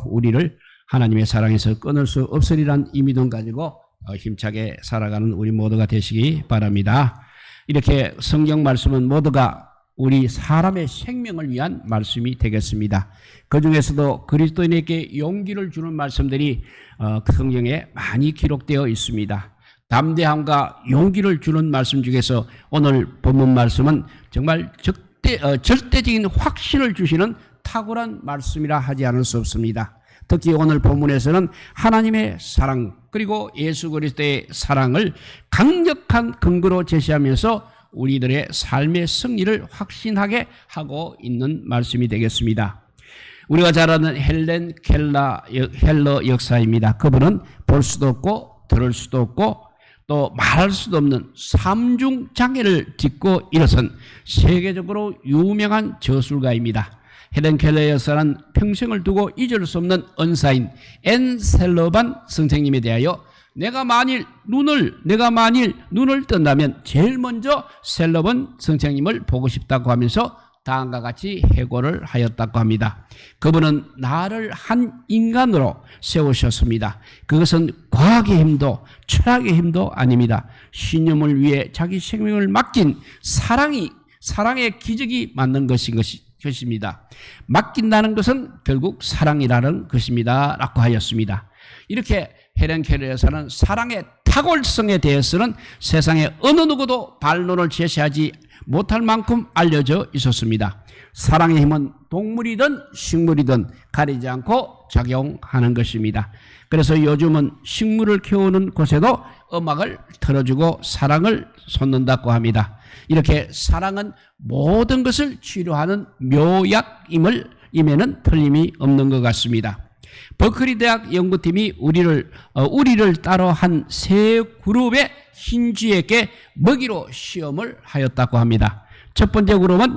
우리를 하나님의 사랑에서 끊을 수 없으리란 이 믿음 가지고 힘차게 살아가는 우리 모두가 되시기 바랍니다. 이렇게 성경 말씀은 모두가 우리 사람의 생명을 위한 말씀이 되겠습니다. 그 중에서도 그리스도인에게 용기를 주는 말씀들이 성경에 많이 기록되어 있습니다. 담대함과 용기를 주는 말씀 중에서 오늘 본문 말씀은 정말 절대적인 확신을 주시는 탁월한 말씀이라 하지 않을 수 없습니다. 특히 오늘 본문에서는 하나님의 사랑 그리고 예수 그리스도의 사랑을 강력한 근거로 제시하면서 우리들의 삶의 승리를 확신하게 하고 있는 말씀이 되겠습니다. 우리가 잘 아는 헬렌 켈러 역사입니다. 그분은 볼 수도 없고 들을 수도 없고 또 말할 수도 없는 삼중 장애를 딛고 일어선 세계적으로 유명한 저술가입니다. 헬렌 켈러 역사는 평생을 두고 잊을 수 없는 언사인 앤 셀러반 선생님에 대하여 내가 만일 눈을 뜬다면 제일 먼저 셀러반 선생님을 보고 싶다고 하면서 다음과 같이 해고를 하였다고 합니다. 그분은 나를 한 인간으로 세우셨습니다. 그것은 과학의 힘도 철학의 힘도 아닙니다. 신념을 위해 자기 생명을 맡긴 사랑의 기적이 맞는 것입니다. 맡긴다는 것은 결국 사랑이라는 것입니다. 라고 하였습니다. 이렇게 헬렌 켈러 여사는 사랑의 탁월성에 대해서는 세상에 어느 누구도 반론을 제시하지 못할 만큼 알려져 있었습니다. 사랑의 힘은 동물이든 식물이든 가리지 않고 작용하는 것입니다. 그래서 요즘은 식물을 키우는 곳에도 음악을 틀어주고 사랑을 솟는다고 합니다. 이렇게 사랑은 모든 것을 치료하는 묘약임에는 틀림이 없는 것 같습니다. 버클리 대학 연구팀이 우리를 따로 한 세 그룹의 흰쥐에게 먹이로 시험을 하였다고 합니다. 첫 번째 그룹은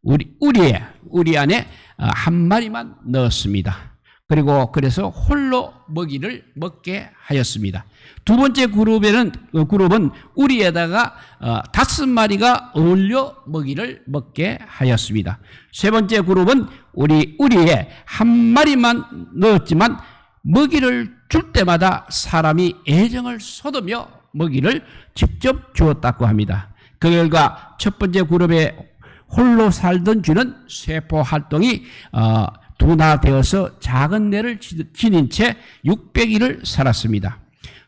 우리 안에 한 마리만 넣었습니다. 그리고 그래서 홀로 먹이를 먹게 하였습니다. 두 번째 그룹은 우리에다가 5마리가 어울려 먹이를 먹게 하였습니다. 세 번째 그룹은 우리에 한 마리만 넣었지만 먹이를 줄 때마다 사람이 애정을 쏟으며 먹이를 직접 주었다고 합니다. 그 결과 첫 번째 그룹에 홀로 살던 쥐는 세포 활동이 둔화되어서 작은 뇌를 지닌 채 600일을 살았습니다.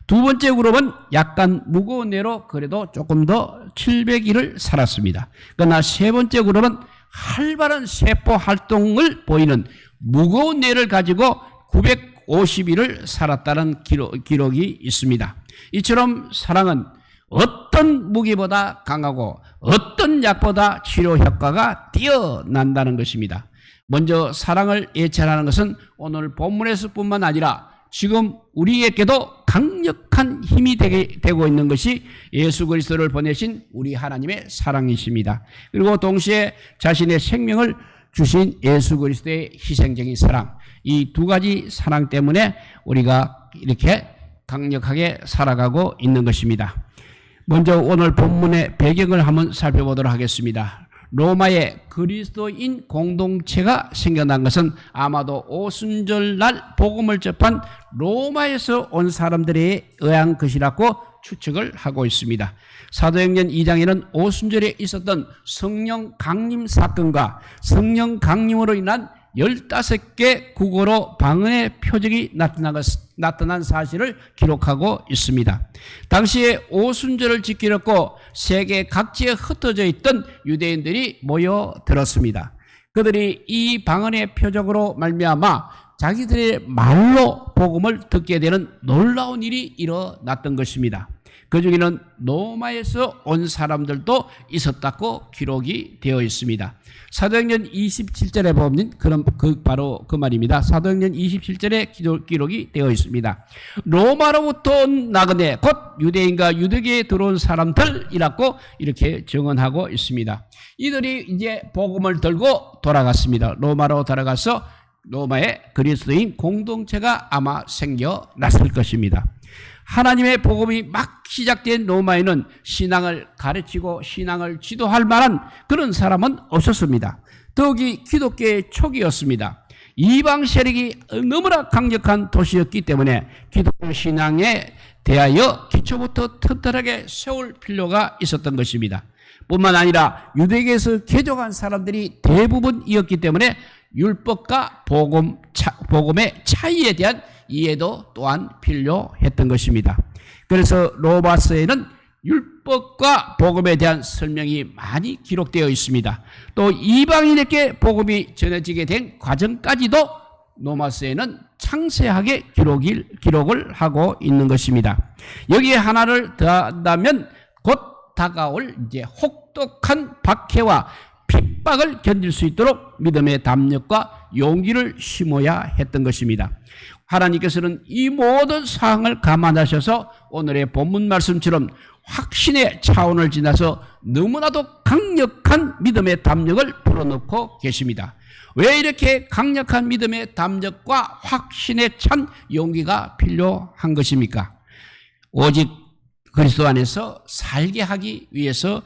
두 번째 그룹은 약간 무거운 뇌로 그래도 조금 더 700일을 살았습니다. 그러나 세 번째 그룹은 활발한 세포 활동을 보이는 무거운 뇌를 가지고 950일을 살았다는 기록이 있습니다. 이처럼 사랑은 어떤 무기보다 강하고 어떤 약보다 치료 효과가 뛰어난다는 것입니다. 먼저 사랑을 예찬하는 것은 오늘 본문에서뿐만 아니라 지금 우리에게도 강력한 힘이 되고 있는 것이 예수 그리스도를 보내신 우리 하나님의 사랑이십니다. 그리고 동시에 자신의 생명을 주신 예수 그리스도의 희생적인 사랑, 이 두 가지 사랑 때문에 우리가 이렇게 강력하게 살아가고 있는 것입니다. 먼저 오늘 본문의 배경을 한번 살펴보도록 하겠습니다. 로마의 그리스도인 공동체가 생겨난 것은 아마도 오순절날 복음을 접한 로마에서 온 사람들에 의한 것이라고 추측을 하고 있습니다. 사도행전 2장에는 오순절에 있었던 성령 강림 사건과 성령 강림으로 인한 15개 국어로 방언의 표적이 나타난 사실을 기록하고 있습니다. 당시에 오순절을 지키려고 세계 각지에 흩어져 있던 유대인들이 모여들었습니다. 그들이 이 방언의 표적으로 말미암아 자기들의 말로 복음을 듣게 되는 놀라운 일이 일어났던 것입니다. 그 중에는 로마에서 온 사람들도 있었다고 기록이 되어 있습니다. 사도행전 27절에 보면 바로 그 말입니다. 사도행전 27절에 기록이 되어 있습니다. 로마로부터 온 나그네 곧 유대인과 유대계에 들어온 사람들이라고 이렇게 증언하고 있습니다. 이들이 이제 복음을 들고 돌아갔습니다. 로마로 돌아가서 로마의 그리스도인 공동체가 아마 생겨났을 것입니다. 하나님의 복음이 막 시작된 로마에는 신앙을 가르치고 신앙을 지도할 만한 그런 사람은 없었습니다. 더욱이 기독교의 초기였습니다. 이방 세력이 너무나 강력한 도시였기 때문에 기독교 신앙에 대하여 기초부터 튼튼하게 세울 필요가 있었던 것입니다. 뿐만 아니라 유대계에서 개종한 사람들이 대부분이었기 때문에 율법과 복음의 차이에 대한 이해도 또한 필요했던 것입니다. 그래서 로마서에는 율법과 복음에 대한 설명이 많이 기록되어 있습니다. 또 이방인에게 복음이 전해지게 된 과정까지도 로마서에는 상세하게 기록을 하고 있는 것입니다. 여기에 하나를 더한다면 곧 다가올 이제 혹독한 박해와 핍박을 견딜 수 있도록 믿음의 담력과 용기를 심어야 했던 것입니다. 하나님께서는 이 모든 사항을 감안하셔서 오늘의 본문 말씀처럼 확신의 차원을 지나서 너무나도 강력한 믿음의 담력을 불어넣고 계십니다. 왜 이렇게 강력한 믿음의 담력과 확신에 찬 용기가 필요한 것입니까? 오직 그리스도 안에서 살게 하기 위해서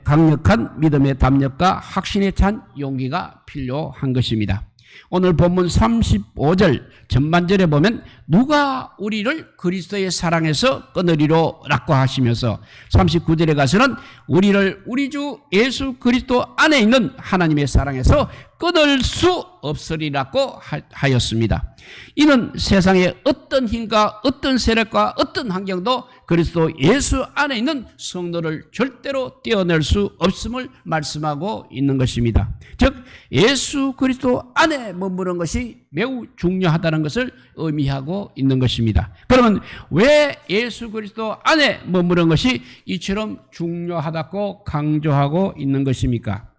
강력한 믿음의 담력과 확신에 찬 용기가 필요한 것입니다. 오늘 본문 35절 전반절에 보면 누가 우리를 그리스도의 사랑에서 끊으리로 라고 하시면서 39절에 가서는 우리를 우리 주 예수 그리스도 안에 있는 하나님의 사랑에서 끊을 수 없으리라고 하였습니다. 이는 세상의 어떤 힘과 어떤 세력과 어떤 환경도 그리스도 예수 안에 있는 성도를 절대로 떼어낼 수 없음을 말씀하고 있는 것입니다. 즉 예수 그리스도 안에 머무는 것이 매우 중요하다는 것을 의미하고 있는 것입니다. 그러면 왜 예수 그리스도 안에 머무는 것이 이처럼 중요하다고 강조하고 있는 것입니까?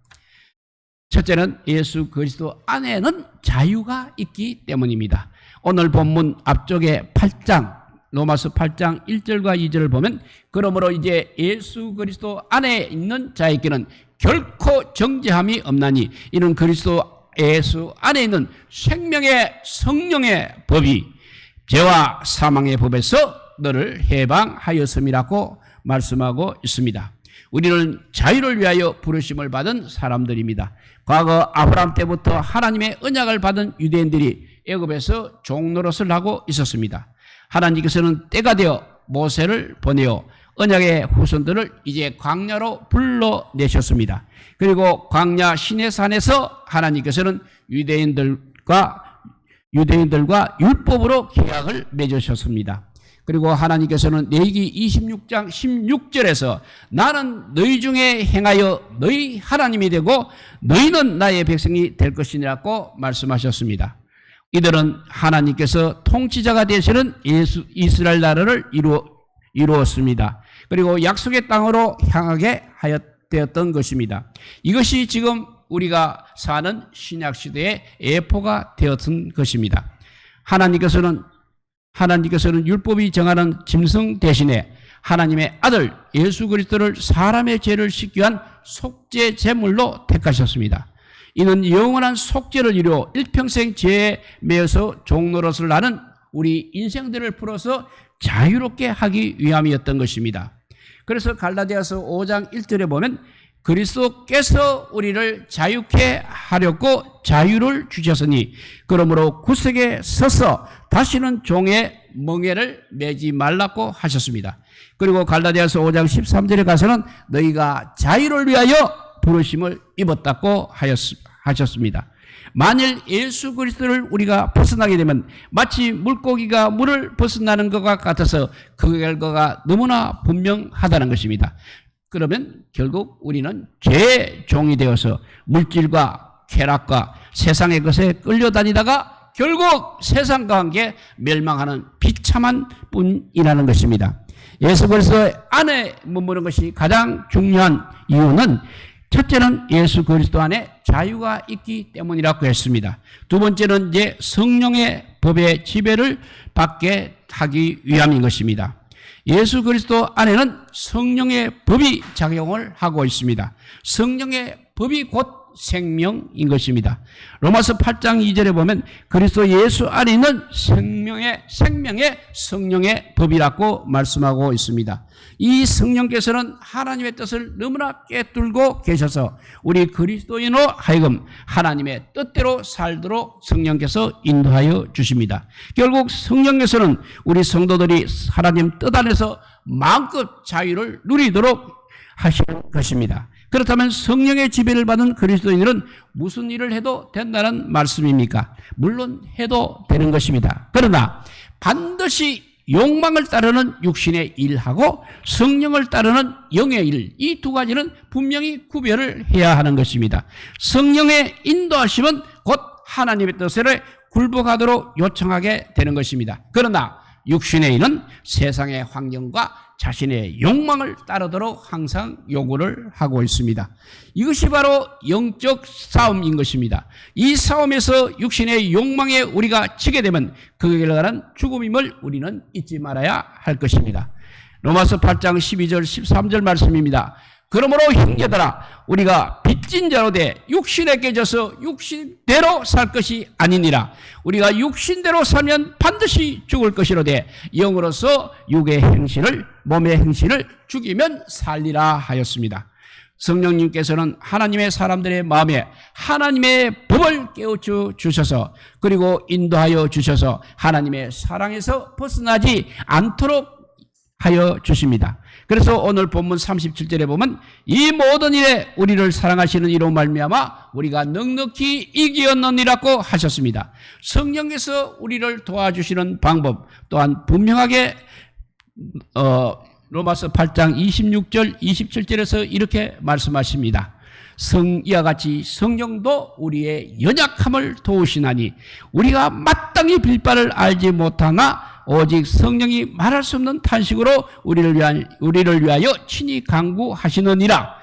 첫째는 예수 그리스도 안에는 자유가 있기 때문입니다. 오늘 본문 앞쪽에 8장 로마서 8장 1절과 2절을 보면 그러므로 이제 예수 그리스도 안에 있는 자에게는 결코 정죄함이 없나니 이는 그리스도 예수 안에 있는 생명의 성령의 법이 죄와 사망의 법에서 너를 해방하였음이라고 말씀하고 있습니다. 우리는 자유를 위하여 부르심을 받은 사람들입니다. 과거 아브라함 때부터 하나님의 언약을 받은 유대인들이 애굽에서 종노릇을 하고 있었습니다. 하나님께서는 때가 되어 모세를 보내어 언약의 후손들을 이제 광야로 불러내셨습니다. 그리고 광야 시내산에서 하나님께서는 유대인들과 율법으로 계약을 맺으셨습니다. 그리고 하나님께서는 레위기 26장 16절에서 나는 너희 중에 행하여 너희 하나님이 되고 너희는 나의 백성이 될 것이라고 말씀하셨습니다. 이들은 하나님께서 통치자가 되시는 이스라엘 나라를 이루었습니다. 그리고 약속의 땅으로 향하게 되었던 것입니다. 이것이 지금 우리가 사는 신약시대의 예포가 되었던 것입니다. 하나님께서는 율법이 정하는 짐승 대신에 하나님의 아들 예수 그리스도를 사람의 죄를 씻기 위한 속죄 제물로 택하셨습니다. 이는 영원한 속죄를 이루어 일평생 죄에 매여서 종노릇을 하는 우리 인생들을 풀어서 자유롭게 하기 위함이었던 것입니다. 그래서 갈라디아서 5장 1절에 보면 그리스도께서 우리를 자유케 하려고 자유를 주셨으니 그러므로 구석에 서서 다시는 종의 멍에를 매지 말라고 하셨습니다. 그리고 갈라디아서 5장 13절에 가서는 너희가 자유를 위하여 부르심을 입었다고 하셨습니다. 만일 예수 그리스도를 우리가 벗어나게 되면 마치 물고기가 물을 벗어나는 것과 같아서 그 결과가 너무나 분명하다는 것입니다. 그러면 결국 우리는 죄의 종이 되어서 물질과 쾌락과 세상의 것에 끌려다니다가 결국 세상과 함께 멸망하는 비참한 뿐이라는 것입니다. 예수 그리스도 안에 머무는 것이 가장 중요한 이유는 첫째는 예수 그리스도 안에 자유가 있기 때문이라고 했습니다. 두 번째는 이제 성령의 법의 지배를 받게 하기 위함인 것입니다. 예수 그리스도 안에는 성령의 법이 작용을 하고 있습니다. 성령의 법이 곧 생명인 것입니다. 로마서 8장 2절에 보면 그리스도 예수 안에 있는 생명의 성령의 법이라고 말씀하고 있습니다. 이 성령께서는 하나님의 뜻을 너무나 꿰뚫고 계셔서 우리 그리스도인으로 하여금 하나님의 뜻대로 살도록 성령께서 인도하여 주십니다. 결국 성령께서는 우리 성도들이 하나님 뜻 안에서 마음껏 자유를 누리도록 하시는 것입니다. 그렇다면 성령의 지배를 받은 그리스도인들은 무슨 일을 해도 된다는 말씀입니까? 물론 해도 되는 것입니다. 그러나 반드시 욕망을 따르는 육신의 일하고 성령을 따르는 영의 일, 이 두 가지는 분명히 구별을 해야 하는 것입니다. 성령의 인도하심은 곧 하나님의 뜻에 굴복하도록 요청하게 되는 것입니다. 그러나 육신의 일은 세상의 환경과 자신의 욕망을 따르도록 항상 요구를 하고 있습니다. 이것이 바로 영적 싸움인 것입니다. 이 싸움에서 육신의 욕망에 우리가 지게 되면 그에 결과는 죽음임을 우리는 잊지 말아야 할 것입니다. 로마서 8장 12절 13절 말씀입니다. 그러므로 형제들아 우리가 빚진 자로 돼 육신에 깨져서 육신대로 살 것이 아니니라. 우리가 육신대로 살면 반드시 죽을 것이로되 영으로서 육의 행실을 몸의 행실을 죽이면 살리라 하였습니다. 성령님께서는 하나님의 사람들의 마음에 하나님의 법을 깨우쳐 주셔서 그리고 인도하여 주셔서 하나님의 사랑에서 벗어나지 않도록 하여 주십니다. 그래서 오늘 본문 37절에 보면 이 모든 일에 우리를 사랑하시는 이로 말미암아 우리가 넉넉히 이기었느니라고 하셨습니다. 성령께서 우리를 도와주시는 방법 또한 분명하게 로마서 8장 26절 27절에서 이렇게 말씀하십니다. 이와 같이 성령도 우리의 연약함을 도우시나니 우리가 마땅히 빌 바를 알지 못하나 오직 성령이 말할 수 없는 탄식으로 우리를 위하여 친히 간구하시느니라.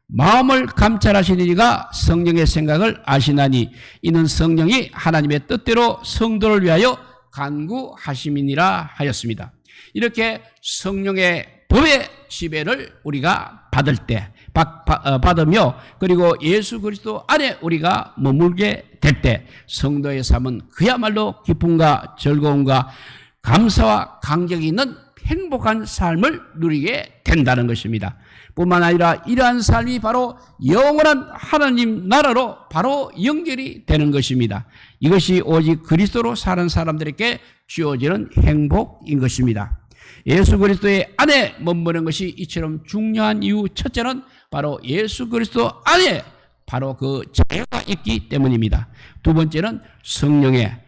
마음을 감찰하시는 이가 성령의 생각을 아시나니 이는 성령이 하나님의 뜻대로 성도를 위하여 간구하심이니라 하였습니다. 이렇게 성령의 법의 지배를 우리가 받으며 그리고 예수 그리스도 안에 우리가 머물게 될 때 성도의 삶은 그야말로 기쁨과 즐거움과 감사와 감격이 있는 행복한 삶을 누리게 된다는 것입니다. 뿐만 아니라 이러한 삶이 바로 영원한 하나님 나라로 바로 연결이 되는 것입니다. 이것이 오직 그리스도로 사는 사람들에게 주어지는 행복인 것입니다. 예수 그리스도의 안에 머무는 것이 이처럼 중요한 이유 첫째는 바로 예수 그리스도 안에 바로 그 자유가 있기 때문입니다. 두 번째는 성령의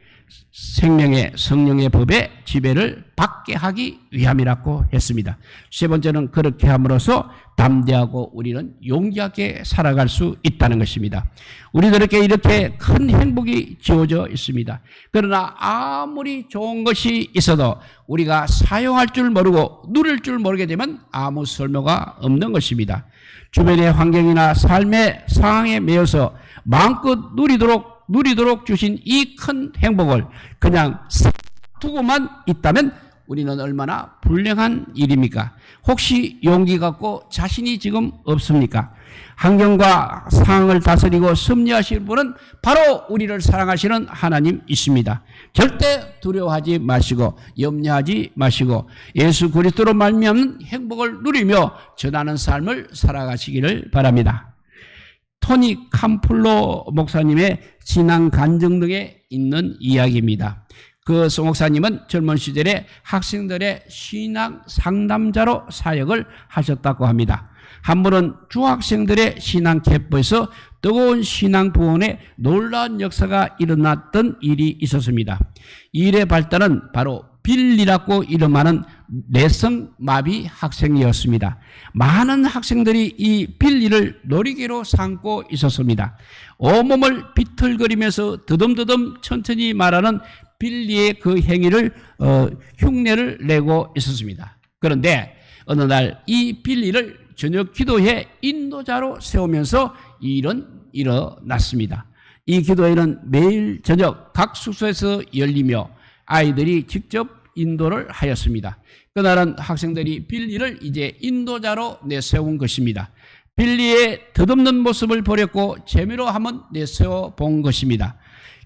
법의 지배를 받게 하기 위함이라고 했습니다. 세 번째는 그렇게 함으로써 담대하고 우리는 용기하게 살아갈 수 있다는 것입니다. 우리들에게 이렇게 큰 행복이 주어져 있습니다. 그러나 아무리 좋은 것이 있어도 우리가 사용할 줄 모르고 누릴 줄 모르게 되면 아무 쓸모가 없는 것입니다. 주변의 환경이나 삶의 상황에 매여서 마음껏 누리도록 주신 이 큰 행복을 그냥 두고만 있다면 우리는 얼마나 불행한 일입니까? 혹시 용기 갖고 자신이 지금 없습니까? 환경과 상황을 다스리고 섭리하실 분은 바로 우리를 사랑하시는 하나님이십니다. 절대 두려워하지 마시고 염려하지 마시고 예수 그리스도로 말미암는 행복을 누리며 전하는 삶을 살아가시기를 바랍니다. 토니 캄플로 목사님의 신앙 간증 등에 있는 이야기입니다. 그 송 목사님은 젊은 시절에 학생들의 신앙 상담자로 사역을 하셨다고 합니다. 한 번은 중학생들의 신앙 캠프에서 뜨거운 신앙 부흥의 놀라운 역사가 일어났던 일이 있었습니다. 이 일의 발단은 바로 빌리라고 이름하는 내성마비 학생이었습니다. 많은 학생들이 이 빌리를 놀이개로 삼고 있었습니다. 온몸을 비틀거리면서 드듬드듬 천천히 말하는 빌리의 그 행위를 흉내를 내고 있었습니다. 그런데 어느 날 이 빌리를 저녁 기도회 인도자로 세우면서 이 일은 일어났습니다. 이 기도회는 매일 저녁 각 숙소에서 열리며 아이들이 직접 인도를 하였습니다. 그날은 학생들이 빌리를 이제 인도자로 내세운 것입니다. 빌리의 덧없는 모습을 버렸고 재미로 한번 내세워 본 것입니다.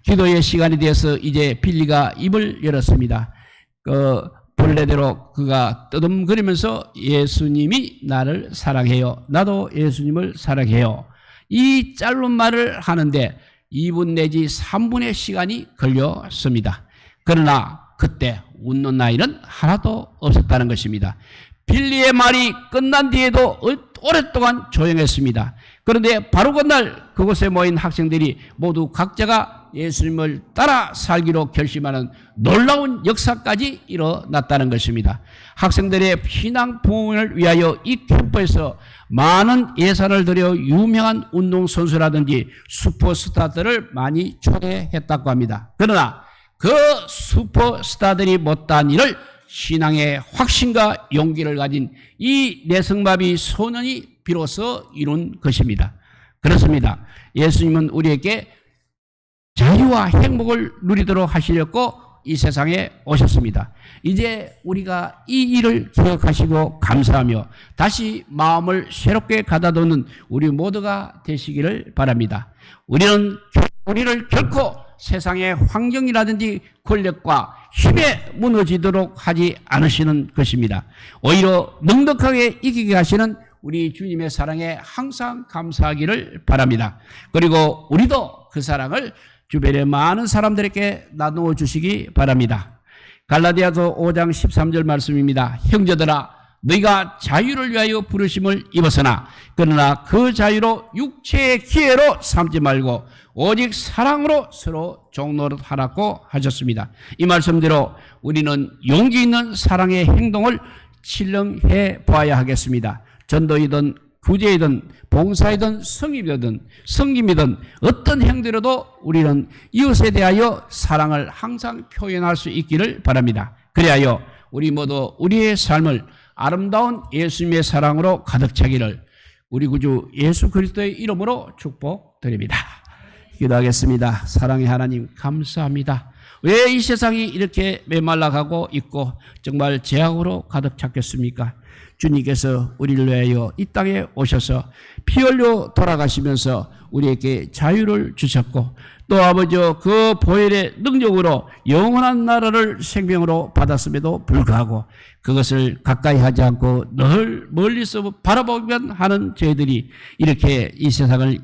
기도의 시간이 되어서 이제 빌리가 입을 열었습니다. 본래대로 그가 떠듬거리면서 예수님이 나를 사랑해요. 나도 예수님을 사랑해요. 이 짧은 말을 하는데 2분 내지 3분의 시간이 걸렸습니다. 그러나 그때 웃는 나이는 하나도 없었다는 것입니다. 빌리의 말이 끝난 뒤에도 오랫동안 조용했습니다. 그런데 바로 그날 그곳에 모인 학생들이 모두 각자가 예수님을 따라 살기로 결심하는 놀라운 역사까지 일어났다는 것입니다. 학생들의 신앙 부흥을 위하여 이 캠프에서 많은 예산을 들여 유명한 운동선수라든지 슈퍼스타들을 많이 초대했다고 합니다. 그러나 그 슈퍼스타들이 못한 일을 신앙의 확신과 용기를 가진 이 내성마비 소년이 비로소 이룬 것입니다. 그렇습니다. 예수님은 우리에게 자유와 행복을 누리도록 하시려고 이 세상에 오셨습니다. 이제 우리가 이 일을 기억하시고 감사하며 다시 마음을 새롭게 가다듬는 우리 모두가 되시기를 바랍니다. 우리를 결코 세상의 환경이라든지 권력과 힘에 무너지도록 하지 않으시는 것입니다. 오히려 넉넉하게 이기게 하시는 우리 주님의 사랑에 항상 감사하기를 바랍니다. 그리고 우리도 그 사랑을 주변의 많은 사람들에게 나누어 주시기 바랍니다. 갈라디아서 5장 13절 말씀입니다. 형제들아 너희가 자유를 위하여 부르심을 입었으나 그러나 그 자유로 육체의 기회로 삼지 말고 오직 사랑으로 서로 종노릇하라고 하셨습니다. 이 말씀대로 우리는 용기 있는 사랑의 행동을 실행해 보아야 하겠습니다. 전도이든 구제이든 봉사이든 성김이든 어떤 행동이라도 우리는 이웃에 대하여 사랑을 항상 표현할 수 있기를 바랍니다. 그리하여 우리 모두 우리의 삶을 아름다운 예수님의 사랑으로 가득 차기를 우리 구주 예수 그리스도의 이름으로 축복드립니다. 기도하겠습니다. 사랑의 하나님 감사합니다. 왜 이 세상이 이렇게 메말라가고 있고 정말 죄악으로 가득 찼겠습니까? 주님께서 우리를 위하여 이 땅에 오셔서 피 흘려 돌아가시면서 우리에게 자유를 주셨고 또 아버지 그 보혈의 능력으로 영원한 나라를 생명으로 받았음에도 불구하고 그것을 가까이 하지 않고 늘 멀리서 바라보기만 하는 저희들이 이렇게 이 세상을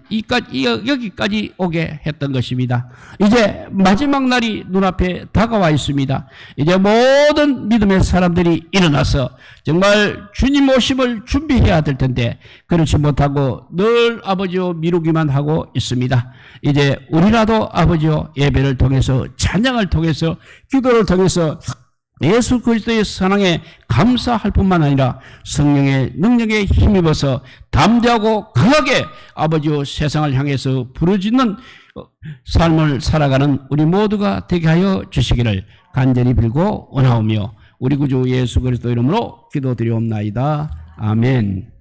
여기까지 오게 했던 것입니다. 이제 마지막 날이 눈앞에 다가와 있습니다. 이제 모든 믿음의 사람들이 일어나서 정말 주님 오심을 준비해야 될 텐데 그렇지 못하고 늘 아버지요 미루기만 하고 있습니다. 이제 우리라도 아버지요 예배를 통해서 찬양을 통해서 기도를 통해서 예수 그리스도의 사랑에 감사할 뿐만 아니라 성령의 능력에 힘입어서 담대하고 강하게 아버지요 세상을 향해서 부르짖는 삶을 살아가는 우리 모두가 되게 하여 주시기를 간절히 빌고 원하오며 우리 구주 예수 그리스도 이름으로 기도드리옵나이다. 아멘.